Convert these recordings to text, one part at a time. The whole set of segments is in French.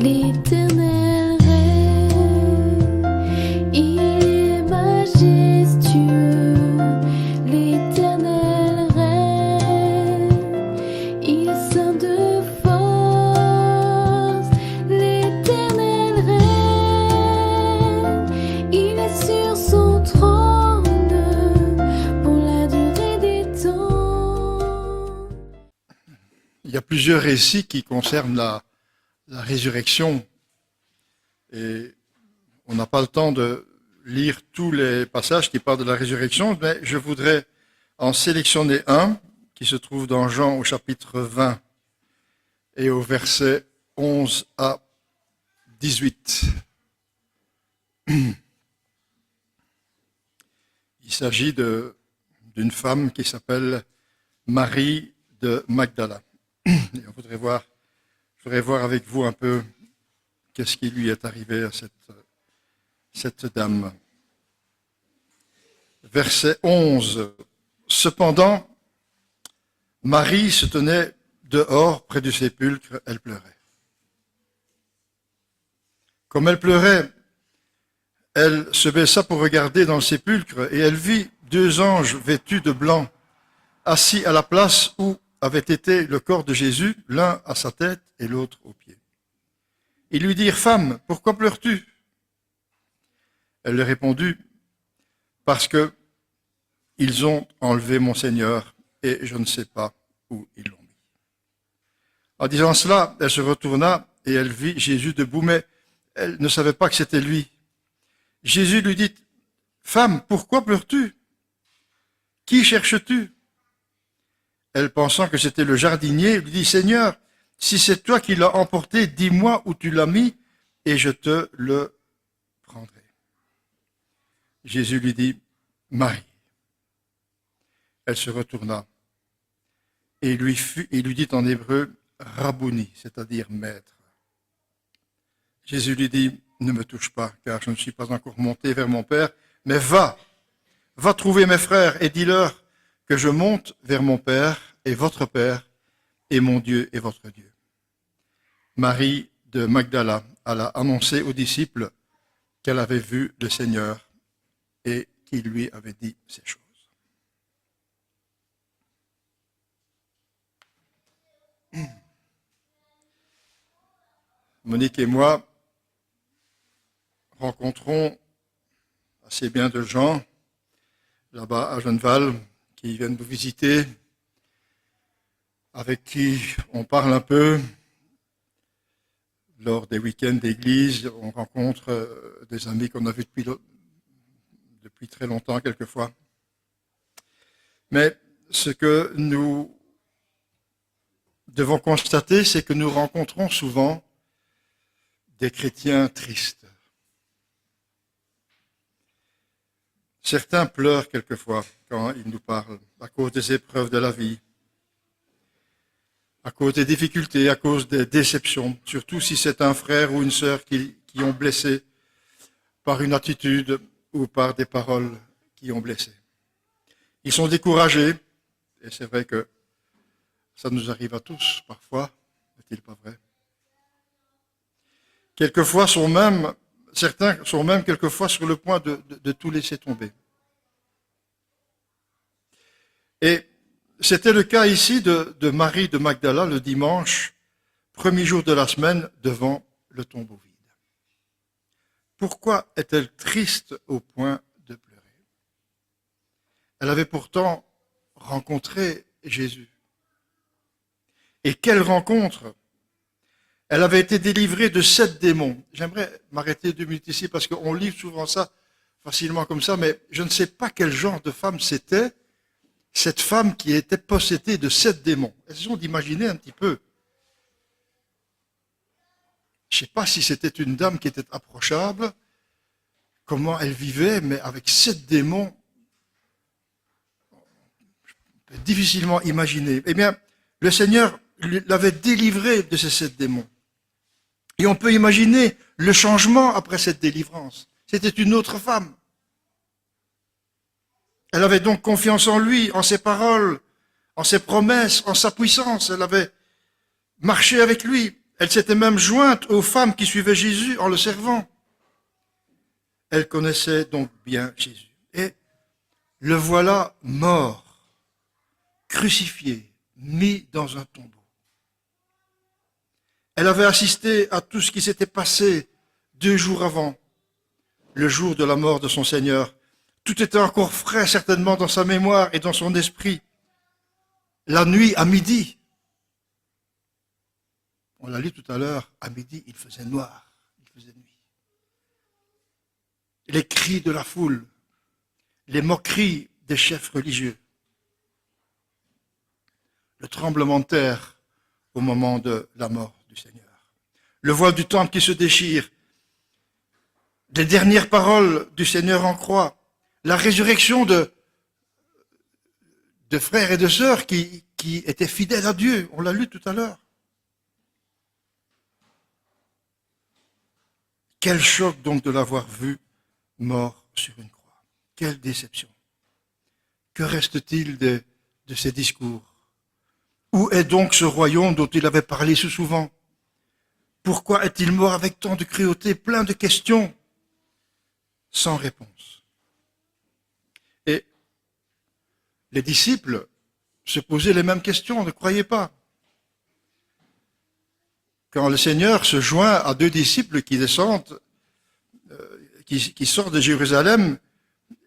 L'Éternel règne, il est majestueux. L'Éternel règne, il est saint de force. L'Éternel règne, il est sur son trône pour la durée des temps. Il y a plusieurs récits qui concernent la résurrection, et on n'a pas le temps de lire tous les passages qui parlent de la résurrection, mais je voudrais en sélectionner un qui se trouve dans Jean au chapitre 20 et au verset 11 à 18. Il s'agit d'une femme qui s'appelle Marie de Magdala. Et on voudrait voir avec vous un peu qu'est-ce qui lui est arrivé à cette dame. Verset 11. Cependant, Marie se tenait dehors près du sépulcre, elle pleurait. Comme elle pleurait, elle se baissa pour regarder dans le sépulcre et elle vit 2 anges vêtus de blanc, assis à la place où avait été le corps de Jésus, l'un à sa tête et l'autre aux pieds. Ils lui dirent, « Femme, pourquoi pleures-tu » Elle leur répondit, « Parce que ils ont enlevé mon Seigneur et je ne sais pas où ils l'ont mis. » En disant cela, elle se retourna et elle vit Jésus debout, mais elle ne savait pas que c'était lui. Jésus lui dit, « Femme, pourquoi pleures-tu ? Qui cherches-tu » Elle, pensant que c'était le jardinier, lui dit, « Seigneur, si c'est toi qui l'as emporté, dis-moi où tu l'as mis, et je te le prendrai. » Jésus lui dit, « Marie. » Elle se retourna, et il lui dit en hébreu, « Rabouni », c'est-à-dire maître. Jésus lui dit, « Ne me touche pas, car je ne suis pas encore monté vers mon Père, mais va trouver mes frères et dis-leur que je monte vers mon Père et votre Père, et mon Dieu et votre Dieu. » Marie de Magdala alla annoncer aux disciples qu'elle avait vu le Seigneur et qu'il lui avait dit ces choses. Monique et moi rencontrons assez bien de gens là-bas à Genneval qui viennent nous visiter, avec qui on parle un peu lors des week-ends d'église. On rencontre des amis qu'on a vus depuis très longtemps quelquefois. Mais ce que nous devons constater, c'est que nous rencontrons souvent des chrétiens tristes. Certains pleurent quelquefois quand ils nous parlent, à cause des épreuves de la vie, à cause des difficultés, à cause des déceptions, surtout si c'est un frère ou une sœur qui ont blessé par une attitude ou par des paroles qui ont blessé. Ils sont découragés, et c'est vrai que ça nous arrive à tous parfois, n'est-il pas vrai? Certains sont même quelquefois sur le point de tout laisser tomber. Et c'était le cas ici de Marie de Magdala le dimanche, premier jour de la semaine, devant le tombeau vide. Pourquoi est-elle triste au point de pleurer? Elle avait pourtant rencontré Jésus. Et quelle rencontre! Elle avait été délivrée de 7 démons. J'aimerais m'arrêter 2 minutes ici parce qu'on lit souvent ça facilement comme ça, mais je ne sais pas quel genre de femme c'était, cette femme qui était possédée de 7 démons. Essayons d'imaginer un petit peu. Je ne sais pas si c'était une dame qui était approchable, comment elle vivait, mais avec 7 démons, on peut difficilement imaginer. Eh bien, le Seigneur l'avait délivrée de ces 7 démons. Et on peut imaginer le changement après cette délivrance. C'était une autre femme. Elle avait donc confiance en lui, en ses paroles, en ses promesses, en sa puissance. Elle avait marché avec lui. Elle s'était même jointe aux femmes qui suivaient Jésus en le servant. Elle connaissait donc bien Jésus. Et le voilà mort, crucifié, mis dans un tombeau. Elle avait assisté à tout ce qui s'était passé 2 jours avant, le jour de la mort de son Seigneur. Tout était encore frais certainement dans sa mémoire et dans son esprit. La nuit à midi, on l'a lu tout à l'heure, à midi il faisait noir, il faisait nuit. Les cris de la foule, les moqueries des chefs religieux, le tremblement de terre au moment de la mort du Seigneur, le voile du temple qui se déchire, les dernières paroles du Seigneur en croix, la résurrection de frères et de sœurs qui étaient fidèles à Dieu, on l'a lu tout à l'heure. Quel choc donc de l'avoir vu mort sur une croix. Quelle déception. Que reste-t-il de ces discours? Où est donc ce royaume dont il avait parlé si souvent? Pourquoi est-il mort avec tant de cruauté? Plein de questions sans réponse. Et les disciples se posaient les mêmes questions, ne croyez pas. Quand le Seigneur se joint à 2 disciples qui descendent, qui sortent de Jérusalem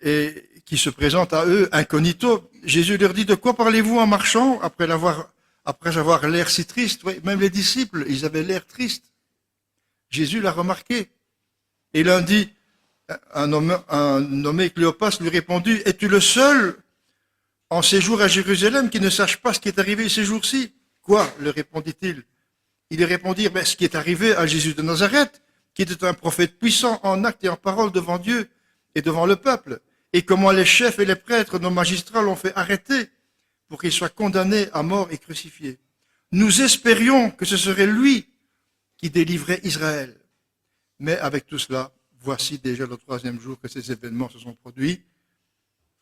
et qui se présentent à eux incognito, Jésus leur dit: de quoi parlez-vous en marchant après avoir l'air si triste? Oui, même les disciples, ils avaient l'air tristes. Jésus l'a remarqué. Et l'un dit, un nommé Cléopas lui répondit: es-tu le seul en séjour à Jérusalem qui ne sache pas ce qui est arrivé ces jours-ci? Quoi? Leur répondit-il. Ils répondirent: ce qui est arrivé à Jésus de Nazareth, qui était un prophète puissant en actes et en parole devant Dieu et devant le peuple, et comment les chefs et les prêtres, nos magistrats, l'ont fait arrêter pour qu'il soit condamné à mort et crucifié. Nous espérions que ce serait lui qui délivrait Israël. Mais avec tout cela, voici déjà le 3e jour que ces événements se sont produits.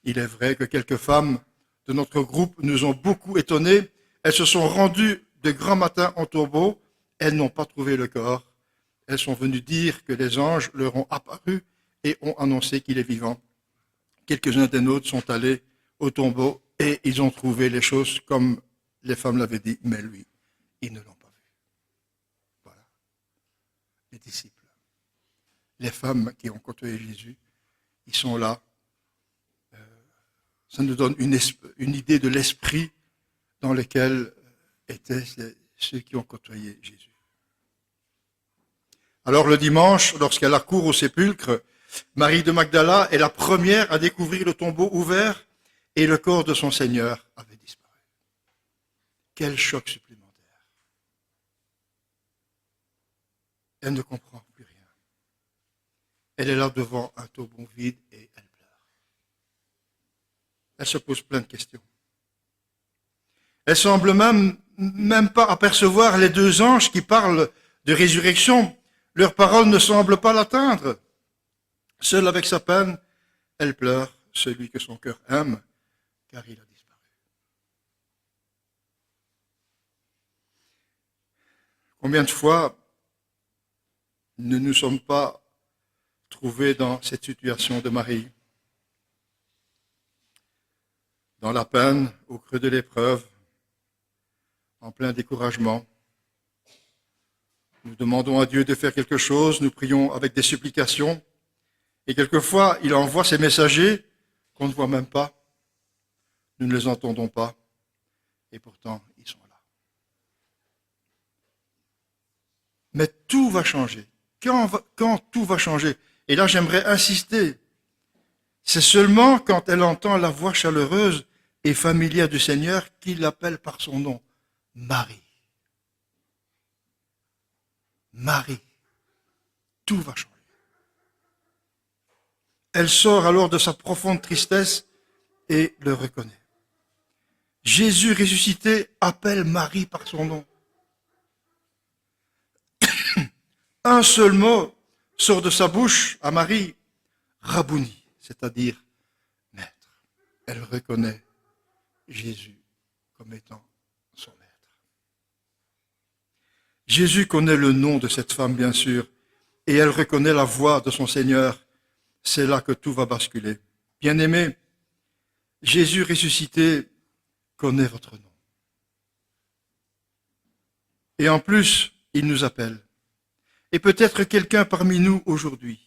Il est vrai que quelques femmes de notre groupe nous ont beaucoup étonnés. Elles se sont rendues de grand matin en tombeau. Elles n'ont pas trouvé le corps. Elles sont venues dire que les anges leur ont apparu et ont annoncé qu'il est vivant. Quelques-uns des nôtres sont allés au tombeau et ils ont trouvé les choses comme les femmes l'avaient dit, mais lui, ils ne l'ont pas vu. Voilà. Les disciples, les femmes qui ont côtoyé Jésus, ils sont là. Ça nous donne une idée de l'esprit dans lequel étaient ceux qui ont côtoyé Jésus. Alors le dimanche, lorsqu'elle accourt au sépulcre, Marie de Magdala est la première à découvrir le tombeau ouvert et le corps de son Seigneur avait disparu. Quel choc supplémentaire. Elle ne comprend plus rien. Elle est là devant un tombeau vide et elle pleure. Elle se pose plein de questions. Elle semble même pas apercevoir les 2 anges qui parlent de résurrection. Leurs paroles ne semblent pas l'atteindre. Seule avec sa peine, elle pleure celui que son cœur aime, car il a disparu. Combien de fois ne nous sommes pas trouvés dans cette situation de Marie? Dans la peine, au creux de l'épreuve, en plein découragement. Nous demandons à Dieu de faire quelque chose, nous prions avec des supplications, et quelquefois il envoie ses messagers qu'on ne voit même pas, nous ne les entendons pas, et pourtant ils sont là. Mais tout va changer. Quand tout va changer? Et là j'aimerais insister, c'est seulement quand elle entend la voix chaleureuse et familière du Seigneur qu'il l'appelle par son nom, Marie. Marie, tout va changer. Elle sort alors de sa profonde tristesse et le reconnaît. Jésus ressuscité appelle Marie par son nom. Un seul mot sort de sa bouche à Marie, Rabouni, c'est-à-dire maître. Elle reconnaît Jésus comme étant son maître. Jésus connaît le nom de cette femme, bien sûr, et elle reconnaît la voix de son Seigneur. C'est là que tout va basculer. Bien-aimés, Jésus ressuscité connaît votre nom. Et en plus, il nous appelle. Et peut-être quelqu'un parmi nous aujourd'hui.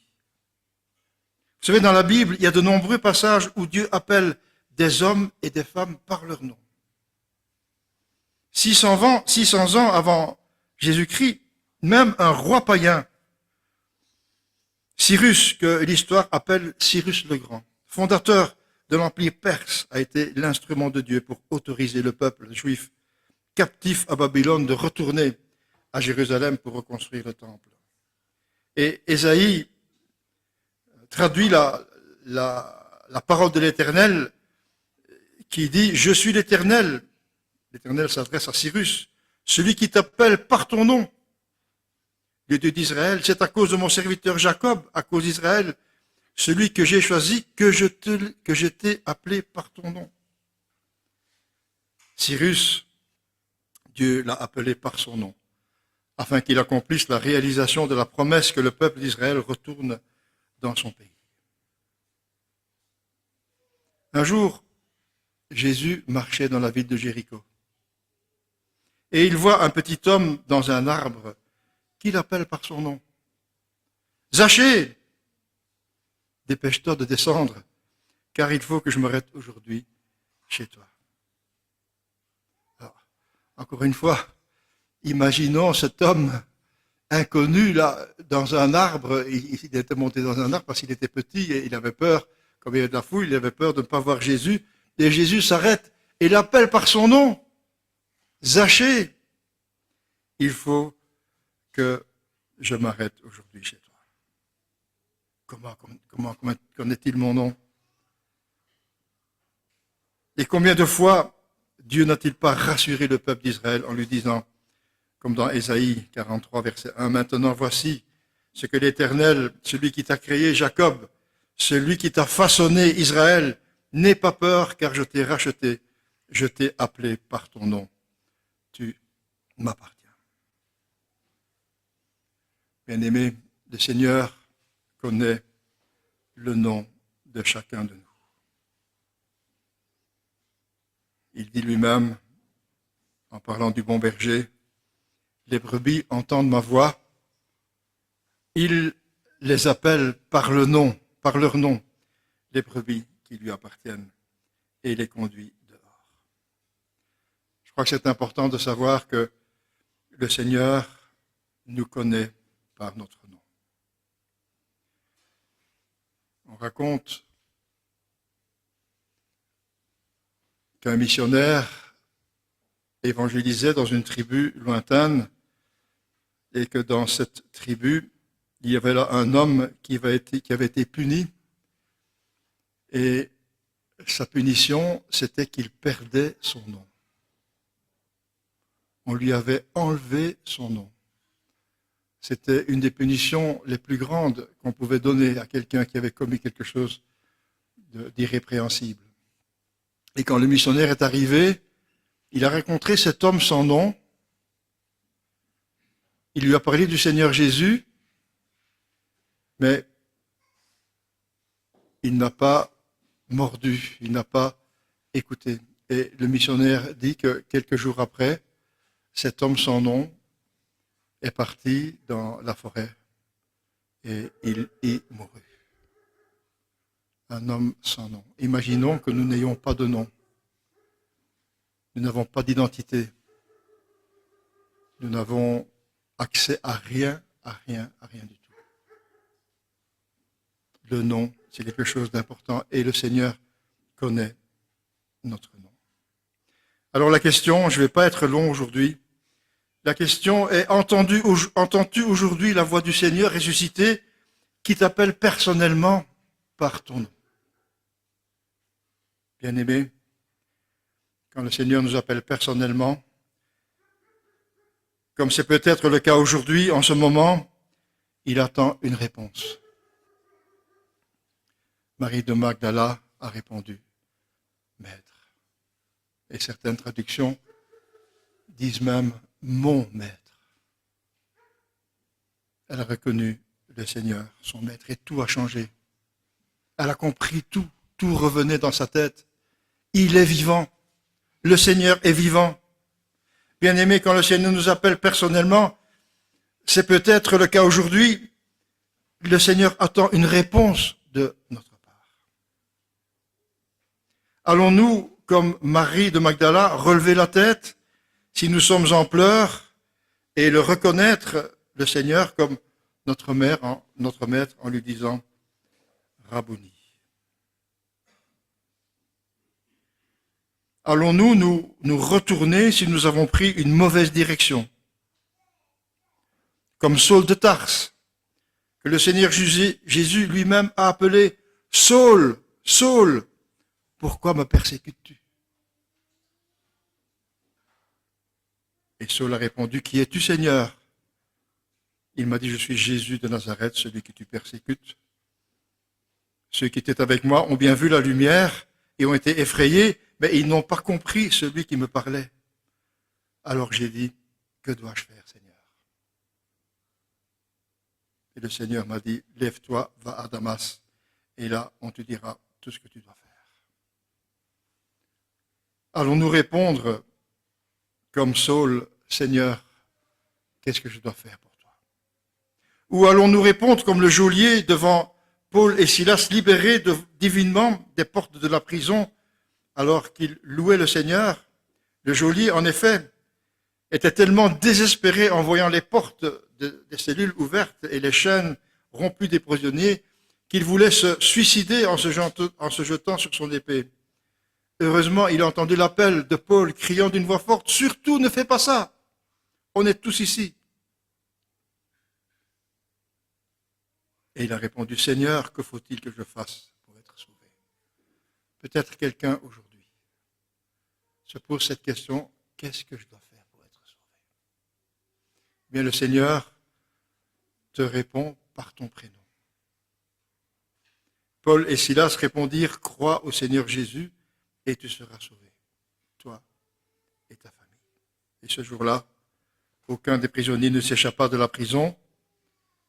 Vous savez, dans la Bible, il y a de nombreux passages où Dieu appelle des hommes et des femmes par leur nom. 600 ans avant Jésus-Christ, même un roi païen, Cyrus, que l'histoire appelle Cyrus le Grand, fondateur de l'Empire perse, a été l'instrument de Dieu pour autoriser le peuple juif captif à Babylone de retourner à Jérusalem pour reconstruire le temple. Et Ésaïe traduit la parole de l'Éternel qui dit « Je suis l'Éternel ». L'Éternel s'adresse à Cyrus, celui qui t'appelle par ton nom. Le Dieu d'Israël, c'est à cause de mon serviteur Jacob, à cause d'Israël, celui que j'ai choisi, que je t'ai appelé par ton nom. Cyrus, Dieu l'a appelé par son nom, afin qu'il accomplisse la réalisation de la promesse que le peuple d'Israël retourne dans son pays. Un jour, Jésus marchait dans la ville de Jéricho. Et il voit un petit homme dans un arbre qu'il appelle par son nom. « Zachée, dépêche-toi de descendre, car il faut que je m'arrête aujourd'hui chez toi. » Alors, encore une fois, imaginons cet homme inconnu là, dans un arbre. Il était monté dans un arbre parce qu'il était petit et il avait peur, comme il y avait de la foule, il avait peur de ne pas voir Jésus. Et Jésus s'arrête et l'appelle par son nom. Zachée, il faut que je m'arrête aujourd'hui chez toi. Comment connaît-il mon nom? Et combien de fois Dieu n'a-t-il pas rassuré le peuple d'Israël en lui disant, comme dans Ésaïe 43, verset 1, « Maintenant voici ce que l'Éternel, celui qui t'a créé, Jacob, celui qui t'a façonné, Israël, n'aie pas peur, car je t'ai racheté, je t'ai appelé par ton nom. Tu m'appartiens. » Bien-aimés, le Seigneur connaît le nom de chacun de nous. Il dit lui-même, en parlant du bon berger, « Les brebis entendent ma voix, il les appelle par le nom, par leur nom, les brebis qui lui appartiennent, et les conduit dehors. » Je crois que c'est important de savoir que le Seigneur nous connaît par notre nom. On raconte qu'un missionnaire évangélisait dans une tribu lointaine et que dans cette tribu, il y avait là un homme qui avait été puni et sa punition, c'était qu'il perdait son nom. On lui avait enlevé son nom. C'était une des punitions les plus grandes qu'on pouvait donner à quelqu'un qui avait commis quelque chose d'irrépréhensible. Et quand le missionnaire est arrivé, il a rencontré cet homme sans nom. Il lui a parlé du Seigneur Jésus, mais il n'a pas mordu, il n'a pas écouté. Et le missionnaire dit que quelques jours après, cet homme sans nom est parti dans la forêt et il y mourut. Un homme sans nom. Imaginons que nous n'ayons pas de nom. Nous n'avons pas d'identité. Nous n'avons accès à rien du tout. Le nom, c'est quelque chose d'important et le Seigneur connaît notre nom. Alors la question, je ne vais pas être long aujourd'hui, la question est, entends-tu aujourd'hui la voix du Seigneur ressuscité qui t'appelle personnellement par ton nom? Bien-aimés, quand le Seigneur nous appelle personnellement, comme c'est peut-être le cas aujourd'hui, en ce moment, il attend une réponse. Marie de Magdala a répondu, « Maître ». Et certaines traductions disent même « Mon Maître ». elle a reconnu le Seigneur, son maître, et tout a changé. Elle a compris tout, tout revenait dans sa tête. Il est vivant, le Seigneur est vivant. Bien-aimés, quand le Seigneur nous appelle personnellement, c'est peut-être le cas aujourd'hui, le Seigneur attend une réponse de notre part. Allons-nous, comme Marie de Magdala, relever la tête si nous sommes en pleurs et le reconnaître, le Seigneur, comme notre maître, en lui disant « Rabouni ». Allons-nous nous retourner si nous avons pris une mauvaise direction, comme Saul de Tarse, que le Seigneur Jésus lui-même a appelé « Saul, Saul, pourquoi me persécutes-tu » Et Saul a répondu « Qui es-tu, Seigneur ?» Il m'a dit « Je suis Jésus de Nazareth, celui que tu persécutes. » Ceux qui étaient avec moi ont bien vu la lumière et ont été effrayés, mais ils n'ont pas compris celui qui me parlait. Alors j'ai dit, que dois-je faire, Seigneur? Et le Seigneur m'a dit, lève-toi, va à Damas, et là on te dira tout ce que tu dois faire. Allons-nous répondre comme Saul, Seigneur, qu'est-ce que je dois faire pour toi? Ou allons-nous répondre comme le geôlier devant Paul et Silas, libérés divinement des portes de la prison, alors qu'ils louaient le Seigneur? Le geôlier, en effet, était tellement désespéré en voyant les portes des cellules ouvertes et les chaînes rompues des prisonniers qu'il voulait se suicider en se jetant sur son épée. Heureusement, il a entendu l'appel de Paul criant d'une voix forte, « Surtout ne fais pas ça, on est tous ici. » Et il a répondu, « Seigneur, que faut-il que je fasse pour être sauvé ?» Peut-être quelqu'un aujourd'hui se pose cette question, qu'est-ce que je dois faire pour être sauvé? Bien, le Seigneur te répond par ton prénom. Paul et Silas répondirent, crois au Seigneur Jésus et tu seras sauvé, toi et ta famille. Et ce jour-là, aucun des prisonniers ne s'échappa de la prison.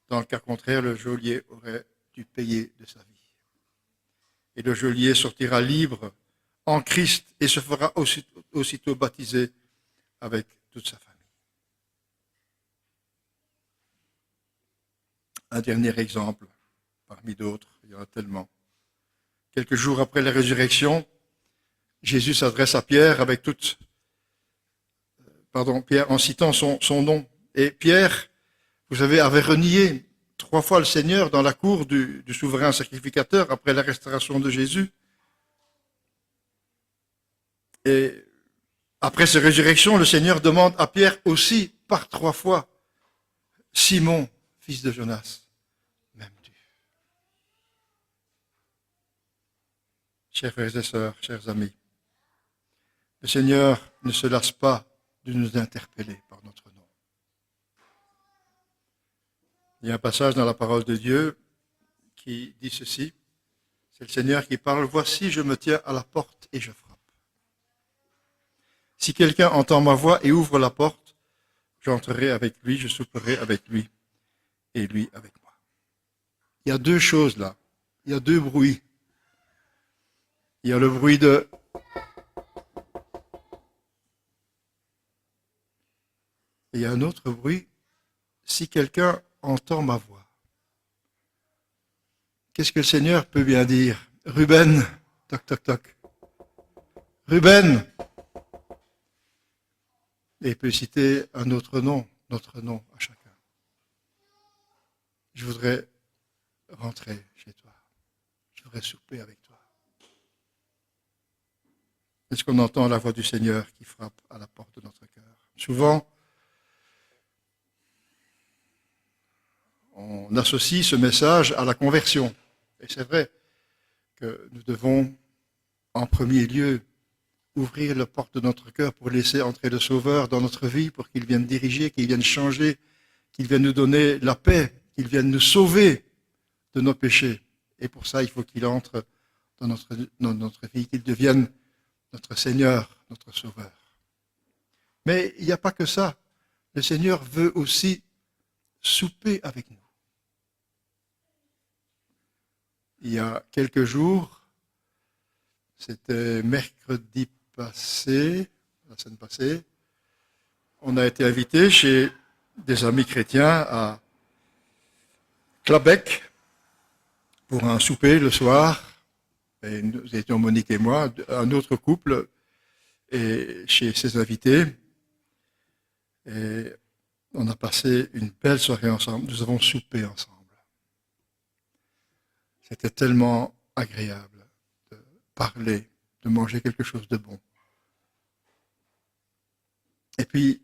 Dans le cas contraire, le geôlier aurait dû payer de sa vie. Et le geôlier sortira libre en Christ et se fera aussitôt baptiser avec toute sa famille. Un dernier exemple, parmi d'autres, il y en a tellement. Quelques jours après la résurrection, Jésus s'adresse à Pierre Pierre en citant son nom. Et Pierre, vous savez, avait renié 3 fois le Seigneur dans la cour du souverain sacrificateur après la restauration de Jésus. Et après sa résurrection, le Seigneur demande à Pierre aussi, par 3 fois, « Simon, fils de Jonas, m'aimes-tu » Chers frères et sœurs, chers amis, le Seigneur ne se lasse pas de nous interpeller par notre nom. Il y a un passage dans la parole de Dieu qui dit ceci, c'est le Seigneur qui parle, « Voici, je me tiens à la porte et je frappe. Si quelqu'un entend ma voix et ouvre la porte, j'entrerai avec lui, je souperai avec lui et lui avec moi. » Il y a 2 choses là, il y a 2 bruits. Il y a le bruit de... Et il y a un autre bruit, si quelqu'un entend ma voix. Qu'est-ce que le Seigneur peut bien dire? Ruben, toc, toc, toc. Ruben. Et il peut citer un autre nom, notre nom à chacun. Je voudrais rentrer chez toi. Je voudrais souper avec toi. Est-ce qu'on entend la voix du Seigneur qui frappe à la porte de notre cœur? Souvent, on associe ce message à la conversion. Et c'est vrai que nous devons, en premier lieu, ouvrir la porte de notre cœur pour laisser entrer le Sauveur dans notre vie, pour qu'il vienne diriger, qu'il vienne changer, qu'il vienne nous donner la paix, qu'il vienne nous sauver de nos péchés. Et pour ça, il faut qu'il entre dans notre vie, qu'il devienne notre Seigneur, notre Sauveur. Mais il n'y a pas que ça. Le Seigneur veut aussi souper avec nous. Il y a quelques jours, c'était mercredi passé, la semaine passée, on a été invité chez des amis chrétiens à Clabec pour un souper le soir. Et nous étions, Monique et moi, un autre couple, et chez ses invités. Et on a passé une belle soirée ensemble. Nous avons soupé ensemble. C'était tellement agréable de parler, de manger quelque chose de bon. Et puis,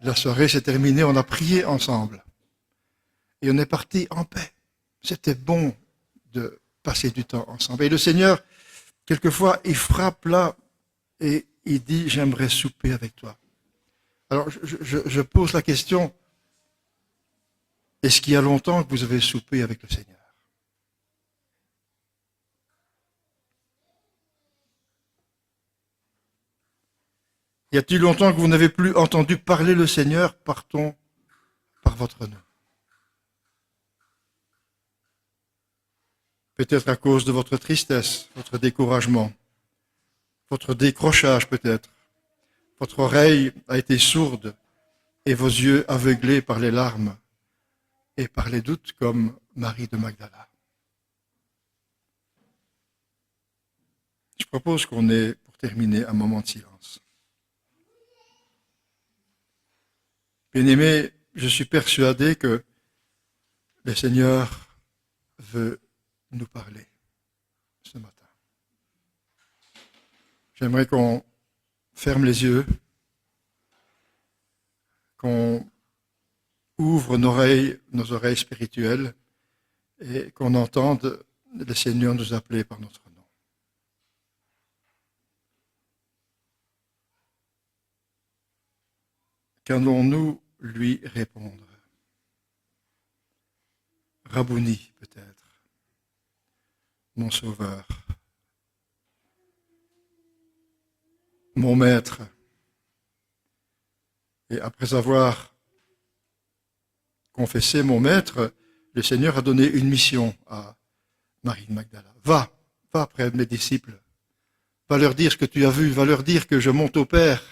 la soirée s'est terminée, on a prié ensemble. Et on est parti en paix. C'était bon de passer du temps ensemble. Et le Seigneur, quelquefois, il frappe là et il dit, j'aimerais souper avec toi. Alors, je pose la question, est-ce qu'il y a longtemps que vous avez soupé avec le Seigneur? Y a-t-il longtemps que vous n'avez plus entendu parler le Seigneur par votre nom? Peut-être à cause de votre tristesse, votre découragement, votre décrochage peut-être. Votre oreille a été sourde et vos yeux aveuglés par les larmes et par les doutes comme Marie de Magdala. Je propose qu'on ait, pour terminer, un moment de silence. Bien-aimés, je suis persuadé que le Seigneur veut nous parler ce matin. J'aimerais qu'on ferme les yeux, qu'on ouvre nos oreilles spirituelles et qu'on entende le Seigneur nous appeler par notre nom. Qu'allons-nous lui répondre? Rabouni, peut-être, mon sauveur, mon maître. Et après avoir confessé mon maître, le Seigneur a donné une mission à Marie de Magdala. Va près de mes disciples, va leur dire ce que tu as vu, va leur dire que je monte au Père,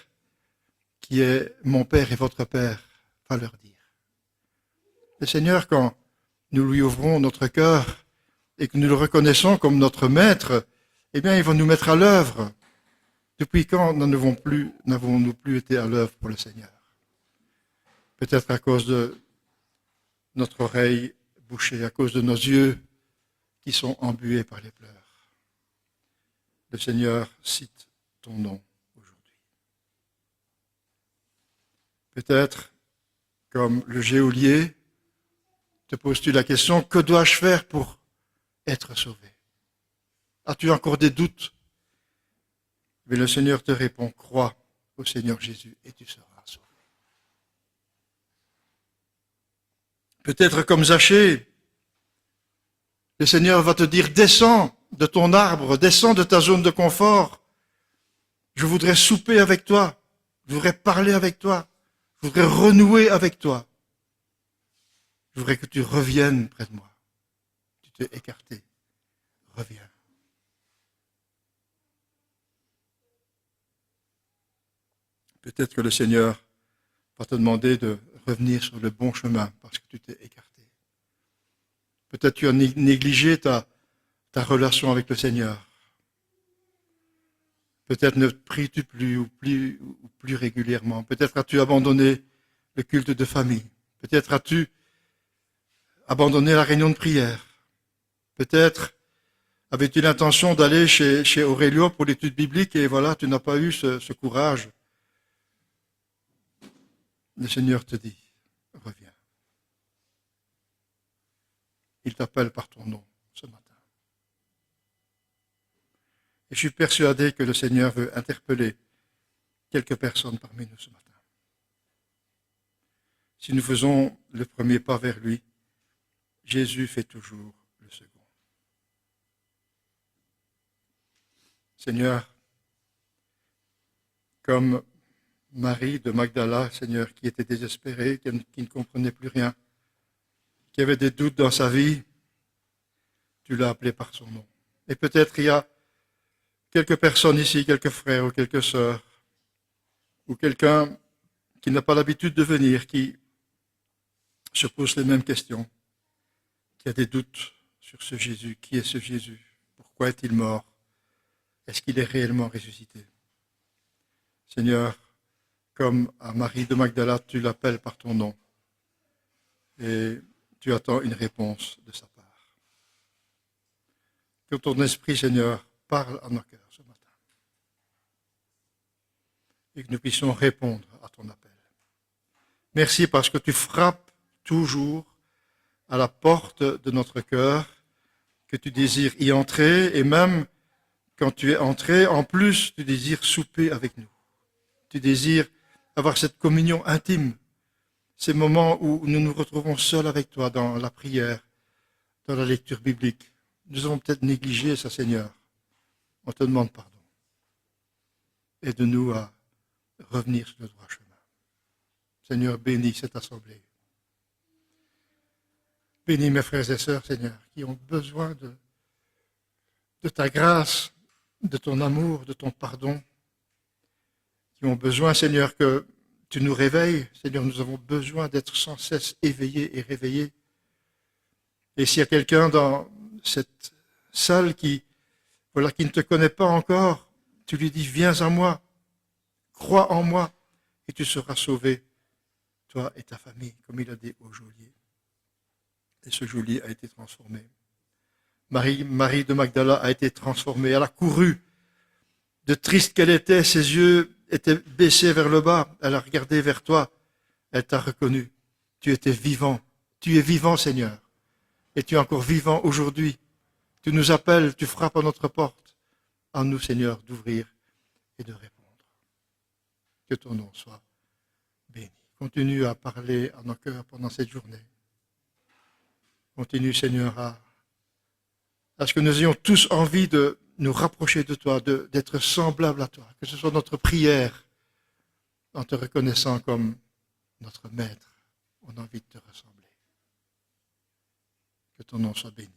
qui est mon Père et votre Père, va leur dire. Le Seigneur, quand nous lui ouvrons notre cœur et que nous le reconnaissons comme notre Maître, eh bien, il va nous mettre à l'œuvre. Depuis quand n'avons-nous plus été à l'œuvre pour le Seigneur? Peut-être à cause de notre oreille bouchée, à cause de nos yeux qui sont embués par les pleurs. Le Seigneur cite ton nom aujourd'hui. Peut-être, comme le geôlier, te poses-tu la question, que dois-je faire pour être sauvé? As-tu encore des doutes? Mais le Seigneur te répond, crois au Seigneur Jésus et tu seras sauvé. Peut-être comme Zachée, le Seigneur va te dire, descends de ton arbre, descends de ta zone de confort. Je voudrais souper avec toi, je voudrais parler avec toi, je voudrais renouer avec toi. Je voudrais que tu reviennes près de moi. Tu t'es écarté. Reviens. Peut-être que le Seigneur va te demander de revenir sur le bon chemin parce que tu t'es écarté. Peut-être tu as négligé ta relation avec le Seigneur. Peut-être ne pries-tu plus ou plus régulièrement. Peut-être as-tu abandonné le culte de famille. Peut-être as-tu abandonné la réunion de prière. Peut-être avais-tu l'intention d'aller chez Aurélio pour l'étude biblique et voilà, tu n'as pas eu ce courage. Le Seigneur te dit, reviens. Il t'appelle par ton nom ce matin. Et je suis persuadé que le Seigneur veut interpeller quelques personnes parmi nous ce matin. Si nous faisons le premier pas vers lui, Jésus fait toujours le second. Seigneur, comme Marie de Magdala, Seigneur, qui était désespérée, qui ne comprenait plus rien, qui avait des doutes dans sa vie, tu l'as appelé par son nom. Et peut-être il y a quelques personnes ici, quelques frères ou quelques sœurs, ou quelqu'un qui n'a pas l'habitude de venir, qui se pose les mêmes questions, qui a des doutes sur ce Jésus. Qui est ce Jésus? Pourquoi est-il mort? Est-ce qu'il est réellement ressuscité? Seigneur, comme à Marie de Magdala, tu l'appelles par ton nom et tu attends une réponse de sa part. Que ton esprit, Seigneur, parle à nos cœurs ce matin et que nous puissions répondre à ton appel. Merci parce que tu frappes toujours à la porte de notre cœur, que tu désires y entrer et même quand tu es entré, en plus, tu désires souper avec nous. Tu désires avoir cette communion intime, ces moments où nous nous retrouvons seuls avec toi dans la prière, dans la lecture biblique. Nous avons peut-être négligé ça, Seigneur. On te demande pardon. Aide-nous à revenir sur le droit chemin. Seigneur, bénis cette assemblée. Bénis mes frères et sœurs, Seigneur, qui ont besoin de ta grâce, de ton amour, de ton pardon, qui ont besoin, Seigneur, que tu nous réveilles. Seigneur, nous avons besoin d'être sans cesse éveillés et réveillés. Et s'il y a quelqu'un dans cette salle qui ne te connaît pas encore, tu lui dis, viens à moi, crois en moi, et tu seras sauvé, toi et ta famille, comme il a dit au geôlier. Et ce geôlier a été transformé. Marie de Magdala a été transformée. Elle a couru. De triste qu'elle était, ses yeux étaient baissés vers le bas. Elle a regardé vers toi. Elle t'a reconnu. Tu étais vivant. Tu es vivant, Seigneur. Et tu es encore vivant aujourd'hui. Tu nous appelles, tu frappes à notre porte. À nous, Seigneur, d'ouvrir et de répondre. Que ton nom soit béni. Continue à parler à nos cœurs pendant cette journée. Continue, Seigneur, à ce que nous ayons tous envie de nous rapprocher de toi, d'être semblables à toi, que ce soit notre prière, en te reconnaissant comme notre maître. On a envie de te ressembler. Que ton nom soit béni.